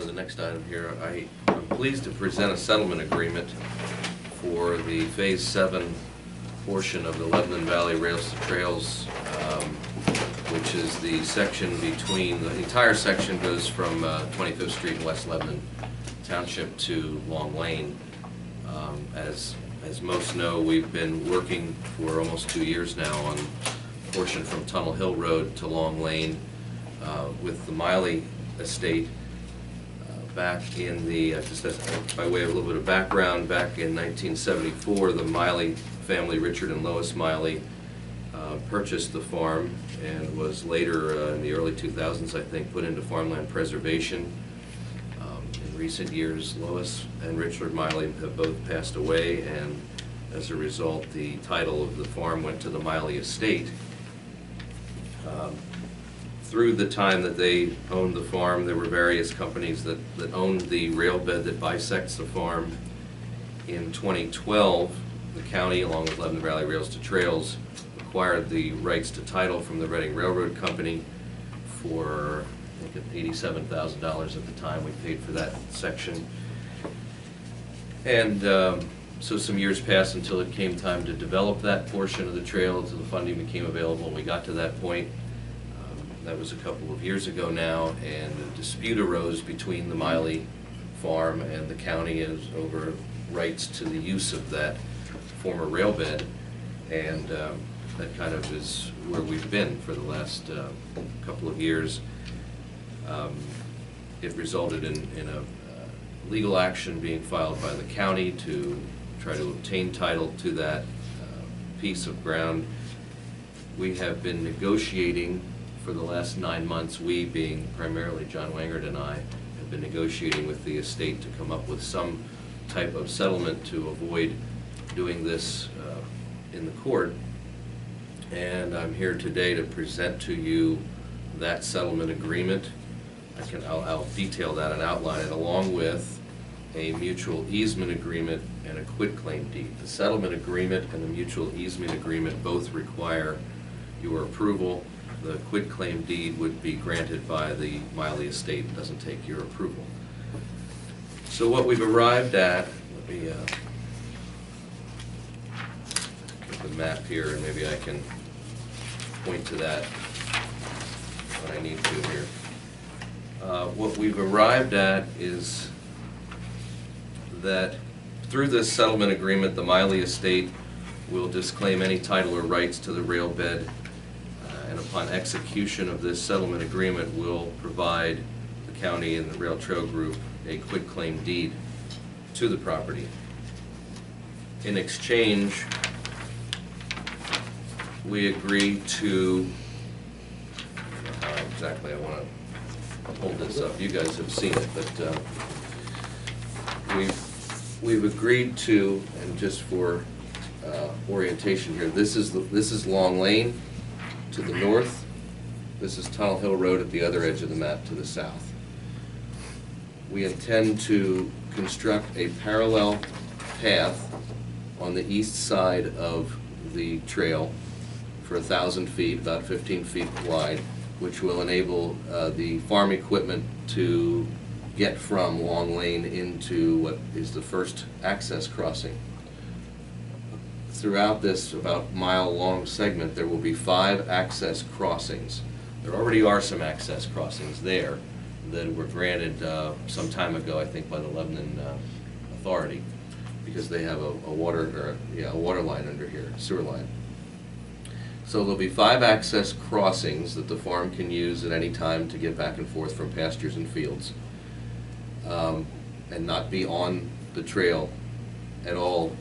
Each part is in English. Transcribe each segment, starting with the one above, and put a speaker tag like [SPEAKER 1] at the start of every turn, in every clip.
[SPEAKER 1] to the next item here. I'm pleased to present a settlement agreement for the Phase 7 portion of the Lebanon Valley Rail Trails, which is the section between, the entire section goes from 25th Street in West Lebanon Township to Long Lane. As most know, we've been working for almost 2 years now on a portion from Tunnel Hill Road to Long Lane with the Meily estate. Back in the, just as, by way of a little bit of background, back in 1974, the Meily family, Richard and Lois Meily, purchased the farm and was later, in the early 2000s, I think, put into farmland preservation. In recent years, Lois and Richard Meily have both passed away, and as a result, the title of the farm went to the Meily estate. Through the time that they owned the farm, there were various companies that owned the rail bed that bisects the farm. In 2012, the county, along with Lebanon Valley Rail Trails, acquired the rights to title from the Reading Railroad Company for, I think, $87,000 at the time we paid for that section. And so some years passed until it came time to develop that portion of the trail, until the funding became available, and we got to that point. That was a couple of years ago now, and a dispute arose between the Meily farm and the county over rights to the use of that former rail bed, and that kind of is where we've been for the last couple of years. It resulted in a legal action being filed by the county to try to obtain title to that piece of ground. We have been negotiating for the last 9 months. We, being primarily John Wangert and I, have been negotiating with the estate to come up with some type of settlement to avoid doing this in the court. And I'm here today to present to you that settlement agreement. I'll detail that and outline it, along with a mutual easement agreement and a quitclaim deed. The settlement agreement and the mutual easement agreement both require your approval. The quitclaim deed would be granted by the Meily estate. It doesn't take your approval. So what we've arrived at, let me get the map here, and maybe I can point to that when I need to here. What we've arrived at is that through this settlement agreement, the Meily estate will disclaim any title or rights to the rail bed, and upon execution of this settlement agreement, will provide the county and the Rail Trail Group a quitclaim deed to the property. In exchange, we agree to, I don't know how exactly I want to hold this up. You guys have seen it, but we've agreed to, and just for orientation here, this is Long Lane to the north. This is Tunnel Hill Road at the other edge of the map to the south. We intend to construct a parallel path on the east side of the trail for 1,000 feet, about 15 feet wide, which will enable the farm equipment to get from Long Lane into what is the first access crossing. Throughout this about mile-long segment, there will be 5 access crossings. There already are some access crossings there that were granted some time ago, I think, by the Lebanon Authority, because they have a water line under here, sewer line. So there'll be 5 access crossings that the farm can use at any time to get back and forth from pastures and fields, and not be on the trail at all,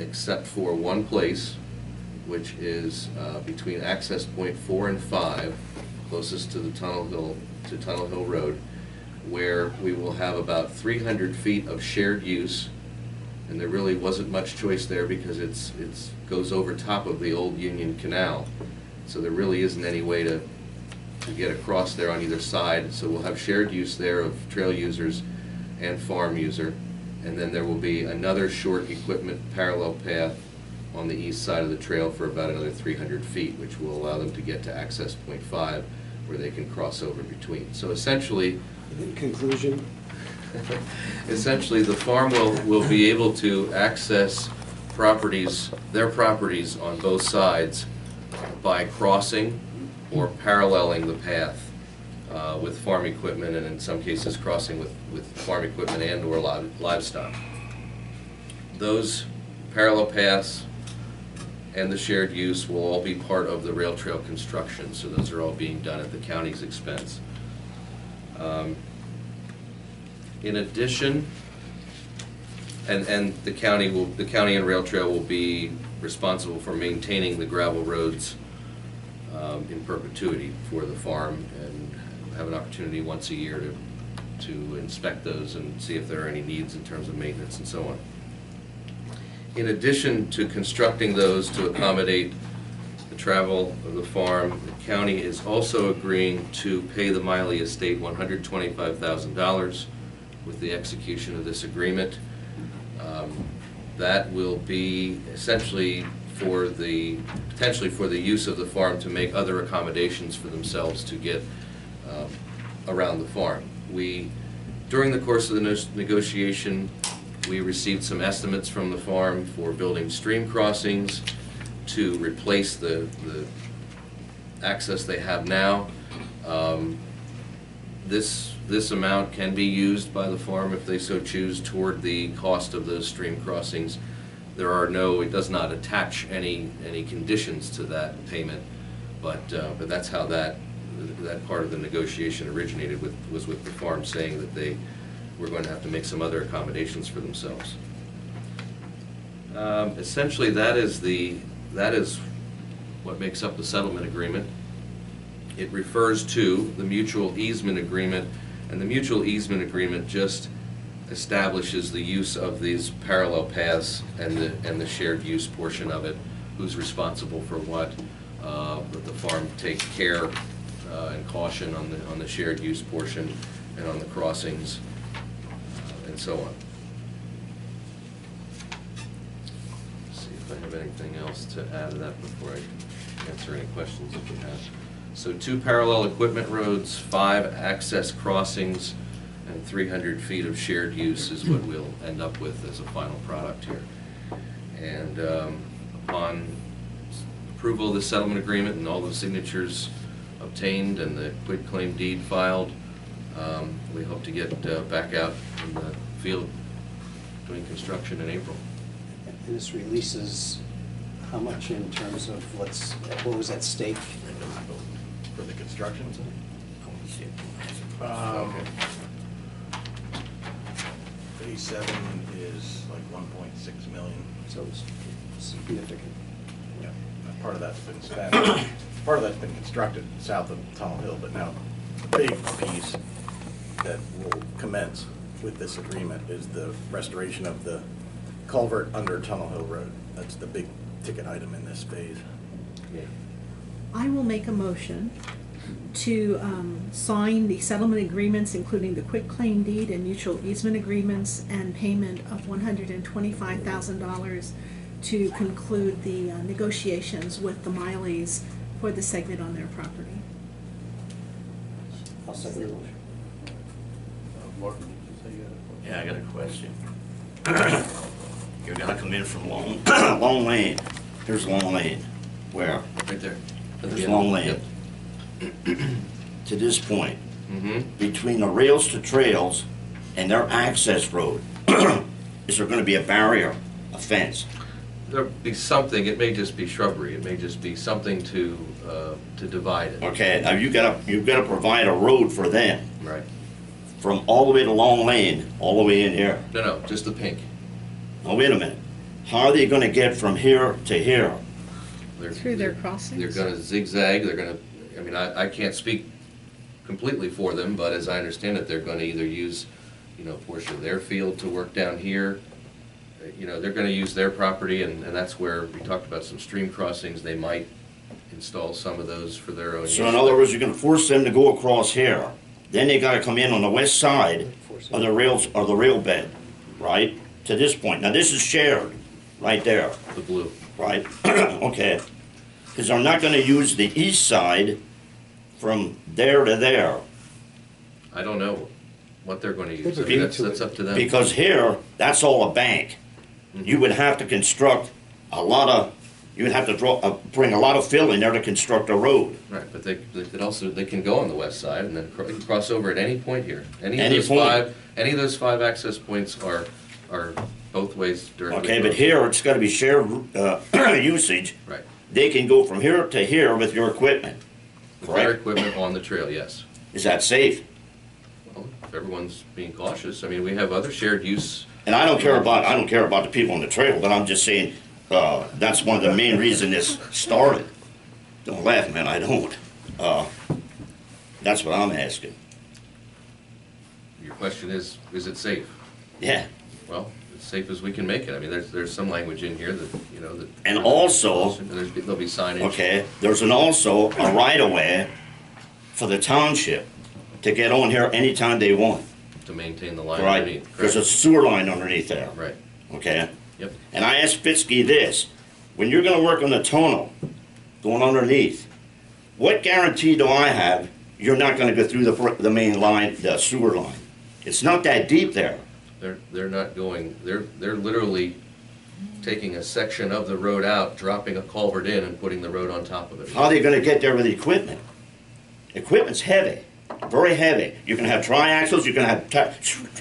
[SPEAKER 1] except for one place, which is between access point 4 and 5, closest to the Tunnel Hill Road, where we will have about 300 feet of shared use, and there really wasn't much choice there because it goes over top of the old Union Canal, so there really isn't any way to get across there on either side. So we'll have shared use there of trail users and farm user. And then there will be another short equipment parallel path on the east side of the trail for about another 300 feet, which will allow them to get to access point 5, where they can cross over between. So essentially,
[SPEAKER 2] In conclusion,
[SPEAKER 1] Essentially, the farm will be able to access properties, their properties on both sides by crossing or paralleling the path with farm equipment, and in some cases crossing with farm equipment and or livestock. Those parallel paths and the shared use will all be part of the rail trail construction, so those are all being done at the county's expense. In addition, and the county and rail trail will be responsible for maintaining the gravel roads in perpetuity for the farm, and have an opportunity once a year to inspect those and see if there are any needs in terms of maintenance and so on. In addition to constructing those to accommodate the travel of the farm, the county is also agreeing to pay the Meily estate $125,000 with the execution of this agreement. That will be essentially potentially for the use of the farm to make other accommodations for themselves to get around the farm. During the course of the negotiation, we received some estimates from the farm for building stream crossings to replace the access they have now. This amount can be used by the farm if they so choose toward the cost of those stream crossings. It does not attach any conditions to that payment, but that's how that part of the negotiation originated was with the farm saying that they were going to have to make some other accommodations for themselves. Essentially, that is what makes up the settlement agreement. It refers to the mutual easement agreement, and the mutual easement agreement just establishes the use of these parallel paths and the shared use portion of it, who's responsible for what, that the farm takes care and caution on the shared use portion and on the crossings and so on. Let's see if I have anything else to add to that before I answer any questions that you have. So 2 parallel equipment roads, 5 access crossings, and 300 feet of shared use is what we'll end up with as a final product here. And upon approval of the settlement agreement and all the signatures obtained and the quitclaim deed filed, we hope to get back out in the field doing construction in April.
[SPEAKER 2] And this releases how much in terms of what was at stake?
[SPEAKER 3] For the construction?
[SPEAKER 1] Okay.
[SPEAKER 3] Phase 7 is like 1.6 million.
[SPEAKER 2] So it's significant.
[SPEAKER 3] Yeah, part of that's been spent. Part of that's been constructed south of Tunnel Hill, but now the big piece that will commence with this agreement is the restoration of the culvert under Tunnel Hill Road. That's the big ticket item in this phase.
[SPEAKER 1] Yeah.
[SPEAKER 4] I will make a motion to sign the settlement agreements, including the quitclaim deed and mutual easement agreements, and payment of $125,000 to conclude the negotiations with the Meileys for the segment on their property.
[SPEAKER 2] I'll second the motion.
[SPEAKER 3] Martin, did you say you had a question?
[SPEAKER 5] Yeah, I got a question. You're gonna come in from Long Lane. Here's Long Lane. Where?
[SPEAKER 1] Right there.
[SPEAKER 5] There's Long Lane. To this point,
[SPEAKER 1] Mm-hmm.
[SPEAKER 5] between the rails to trails and their access road, is there gonna be a barrier, a fence?
[SPEAKER 1] There'll be something. It may just be shrubbery. It may just be something to divide it.
[SPEAKER 5] Okay, now you gotta provide a road for them
[SPEAKER 1] Right.
[SPEAKER 5] from all the way to Long Lane, all the way in here.
[SPEAKER 1] No, just the pink.
[SPEAKER 5] Now, wait a minute. How are they gonna get from here to here?
[SPEAKER 4] Through their crossings?
[SPEAKER 1] They're going to zigzag. They're going to. I mean, I can't speak completely for them, but as I understand it, they're going to either use, a portion of their field to work down here. They're going to use their property, and that's where we talked about some stream crossings. They might install some of those for their own use.
[SPEAKER 5] So in other words, you're gonna force them to go across here. Then they gotta come in on the west side of the rails, or the rail bed, right? To this point. Now this is shared, right there,
[SPEAKER 1] The blue.
[SPEAKER 5] right? Okay. Because they're not gonna use the east side from there to there.
[SPEAKER 1] I don't know. what they're gonna use.
[SPEAKER 2] They've
[SPEAKER 1] I mean,
[SPEAKER 2] agreed
[SPEAKER 1] that's,
[SPEAKER 2] to
[SPEAKER 1] that's
[SPEAKER 2] it.
[SPEAKER 1] up to them.
[SPEAKER 5] Because here, that's all a bank. You would have to construct a lot of, you would have to bring a lot of fill in there to construct a road.
[SPEAKER 1] Right, but they could also, they can go on the west side and then they can cross over at any point here. Any of
[SPEAKER 5] Any
[SPEAKER 1] those
[SPEAKER 5] point.
[SPEAKER 1] any of those 5 access points are both ways during the.
[SPEAKER 5] Okay, but here, it's gotta be shared usage.
[SPEAKER 1] Right.
[SPEAKER 5] They can go from here to here with your equipment,
[SPEAKER 1] With their
[SPEAKER 5] correct?
[SPEAKER 1] equipment on the trail, yes.
[SPEAKER 5] Is that safe?
[SPEAKER 1] Well, if everyone's being cautious, I mean, we have other shared use.
[SPEAKER 5] And I don't care about the people on the trail, but I'm just saying, that's one of the main reasons this started. Don't laugh, man, I don't. That's what I'm asking.
[SPEAKER 1] Your question is it safe?
[SPEAKER 5] Yeah.
[SPEAKER 1] Well, as safe as we can make it. I mean, there's some language in here that, you know, that.
[SPEAKER 5] And also,
[SPEAKER 1] There'll be signage.
[SPEAKER 5] okay, there's also a right-of-way for the township to get on here anytime they want,
[SPEAKER 1] To maintain the line
[SPEAKER 5] right?
[SPEAKER 1] underneath.
[SPEAKER 5] There's a
[SPEAKER 1] correct?
[SPEAKER 5] sewer line underneath there,
[SPEAKER 1] Right,
[SPEAKER 5] okay?
[SPEAKER 1] yep.
[SPEAKER 5] And I asked Fitzky this, when you're gonna work on the tunnel, going underneath, what guarantee do I have you're not gonna go through the main line, the sewer line? It's not that deep there.
[SPEAKER 1] They're not going, they're literally taking a section of the road out, dropping a culvert in and putting the road on top of it.
[SPEAKER 5] How are they gonna get there with the equipment? Equipment's heavy, very heavy. You can have triaxles, you can have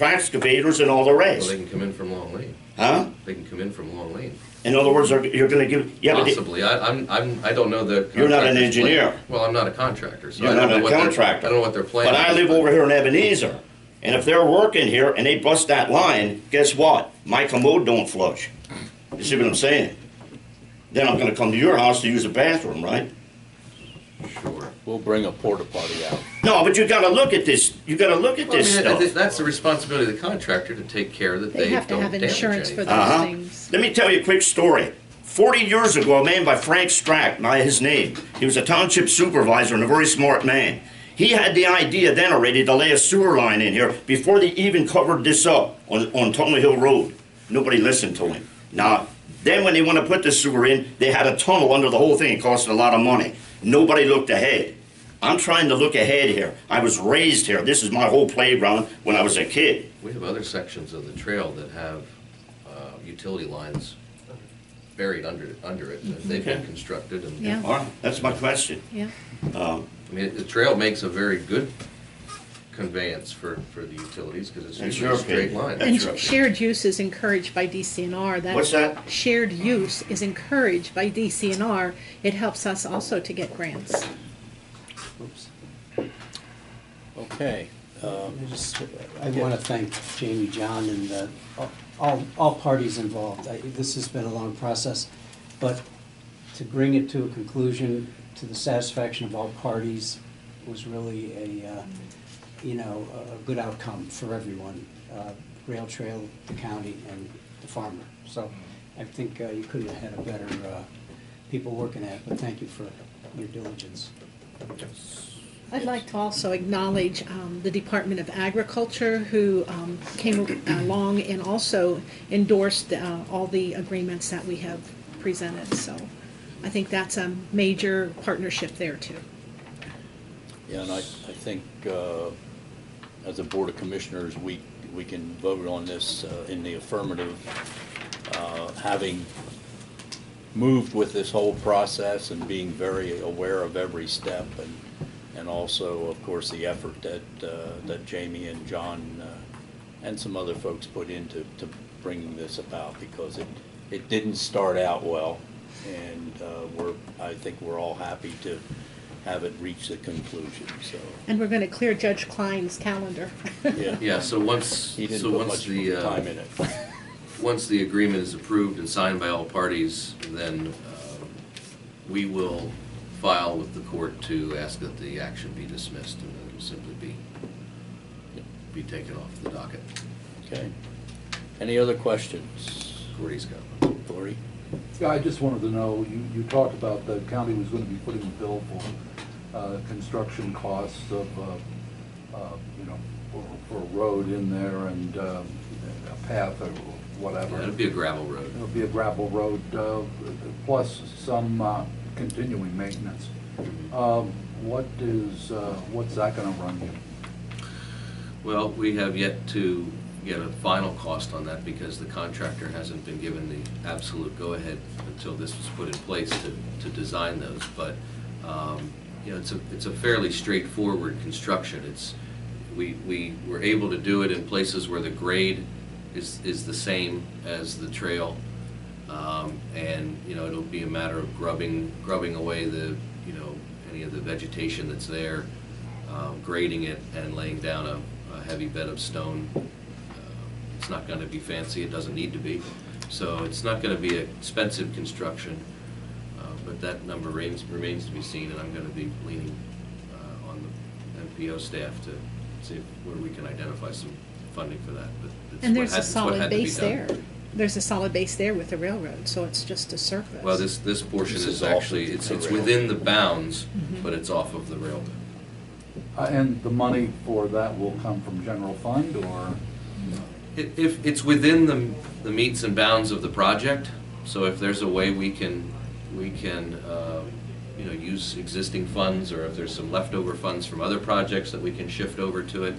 [SPEAKER 5] excavators and all the
[SPEAKER 1] Well,
[SPEAKER 5] rest.
[SPEAKER 1] they can come in from Long Lane.
[SPEAKER 5] Huh?
[SPEAKER 1] They can come in from Long Lane.
[SPEAKER 5] In other words, you're gonna give, yeah, but
[SPEAKER 1] Possibly. I don't know the.
[SPEAKER 5] You're not an
[SPEAKER 1] contractor's
[SPEAKER 5] engineer.
[SPEAKER 1] plan. Well, I'm not a contractor, so
[SPEAKER 5] You're
[SPEAKER 1] I don't
[SPEAKER 5] not
[SPEAKER 1] know
[SPEAKER 5] a
[SPEAKER 1] what their-
[SPEAKER 5] contractor.
[SPEAKER 1] I don't know what their plan is.
[SPEAKER 5] but I live over here in Ebenezer. And if they're working here and they bust that line, guess what? My commode don't flush. You see what I'm saying? Then I'm gonna come to your house to use the bathroom, right?
[SPEAKER 1] Sure.
[SPEAKER 6] We'll bring a porta potty out.
[SPEAKER 5] No, but you gotta look at this, you gotta look at
[SPEAKER 1] Well, I
[SPEAKER 5] this
[SPEAKER 1] mean, I think
[SPEAKER 5] stuff.
[SPEAKER 1] that's the responsibility of the contractor to take care that
[SPEAKER 4] They
[SPEAKER 1] they
[SPEAKER 4] have to
[SPEAKER 1] don't
[SPEAKER 4] have
[SPEAKER 1] damage
[SPEAKER 4] insurance for
[SPEAKER 1] anything.
[SPEAKER 4] those things.
[SPEAKER 5] Let me tell you a quick story. 40 years ago, a man by Frank Strack, by his name, he was a township supervisor and a very smart man. He had the idea then already to lay a sewer line in here before they even covered this up on Tunnel Hill Road. Nobody listened to him. Now, then when they want to put the sewer in, they had a tunnel under the whole thing. It cost a lot of money. Nobody looked ahead. I'm trying to look ahead here. I was raised here. This is my whole playground when I was a kid.
[SPEAKER 1] We have other sections of the trail that have utility lines buried under it. And they've been
[SPEAKER 5] Okay.
[SPEAKER 1] constructed and.
[SPEAKER 4] Yeah.
[SPEAKER 5] All right, that's my question.
[SPEAKER 4] Yeah.
[SPEAKER 1] I mean, the trail makes a very good conveyance for the utilities because it's
[SPEAKER 5] That's
[SPEAKER 1] usually a
[SPEAKER 5] your
[SPEAKER 1] straight
[SPEAKER 5] opinion.
[SPEAKER 1] line.
[SPEAKER 5] That's your
[SPEAKER 4] And shared use is encouraged by DCNR.
[SPEAKER 5] What's that?
[SPEAKER 4] Shared use is encouraged by DCNR. It helps us also to get grants.
[SPEAKER 2] Oops.
[SPEAKER 6] Okay.
[SPEAKER 2] I want to thank Jamie, John, and all parties involved. This has been a long process, but to bring it to a conclusion to the satisfaction of all parties was really a good outcome for everyone, rail trail, the county, and the farmer. So I think you couldn't have had a better people working at it, but thank you for your diligence.
[SPEAKER 4] I'd like to also acknowledge the Department of Agriculture who came along and also endorsed all the agreements that we have presented. So I think that's a major partnership there too.
[SPEAKER 6] Yeah, and I think as a Board of Commissioners, we can vote on this in the affirmative, having moved with this whole process and being very aware of every step, and also, of course, the effort that Jamie and John and some other folks put into bringing this about, because it didn't start out well, and I think we're all happy to have it reach the conclusion. So
[SPEAKER 4] And we're going to clear Judge Kline's calendar.
[SPEAKER 6] yeah,
[SPEAKER 1] Yeah, so once,
[SPEAKER 6] he didn't
[SPEAKER 1] so
[SPEAKER 6] put
[SPEAKER 1] once
[SPEAKER 6] much
[SPEAKER 1] the,
[SPEAKER 6] time in it.
[SPEAKER 1] once the agreement is approved and signed by all parties, then we will file with the court to ask that the action be dismissed, and it will simply be taken off the docket.
[SPEAKER 6] Okay. Any other questions?
[SPEAKER 1] Gordy's got one.
[SPEAKER 6] Gordy?
[SPEAKER 7] Yeah, I just wanted to know, you talked about the county was going to be putting a bill for construction costs of, for a road in there and a path or whatever.
[SPEAKER 1] Yeah, it'll be a gravel road.
[SPEAKER 7] It'll be a gravel road, plus some continuing maintenance. What's that gonna run you?
[SPEAKER 1] Well, we have yet to get a final cost on that because the contractor hasn't been given the absolute go-ahead until this was put in place to design those. But, you know, it's a fairly straightforward construction. We were able to do it in places where the grade is the same as the trail. And, you know, it'll be a matter of grubbing away the, you know, any of the vegetation that's there, grading it and laying down a heavy bed of stone. It's not going to be fancy, it doesn't need to be. So it's not going to be an expensive construction, but that number remains to be seen, and I'm going to be leaning on the MPO staff to see where we can identify some funding for that. But it's
[SPEAKER 4] And
[SPEAKER 1] what
[SPEAKER 4] there's a
[SPEAKER 1] had- it's what
[SPEAKER 4] solid
[SPEAKER 1] had to be
[SPEAKER 4] base
[SPEAKER 1] done.
[SPEAKER 4] there. There's a solid base there with the railroad, so it's just a surface.
[SPEAKER 1] Well, this portion
[SPEAKER 6] This
[SPEAKER 1] is
[SPEAKER 6] is off
[SPEAKER 1] actually,
[SPEAKER 6] of
[SPEAKER 1] it's
[SPEAKER 6] the rail.
[SPEAKER 1] within the bounds,
[SPEAKER 4] Mm-hmm.
[SPEAKER 1] but it's off of the rail.
[SPEAKER 7] And the money for that will come from general fund, or?
[SPEAKER 1] If it's within the metes and bounds of the project, so if there's a way we can, you know, use existing funds, or if there's some leftover funds from other projects that we can shift over to it,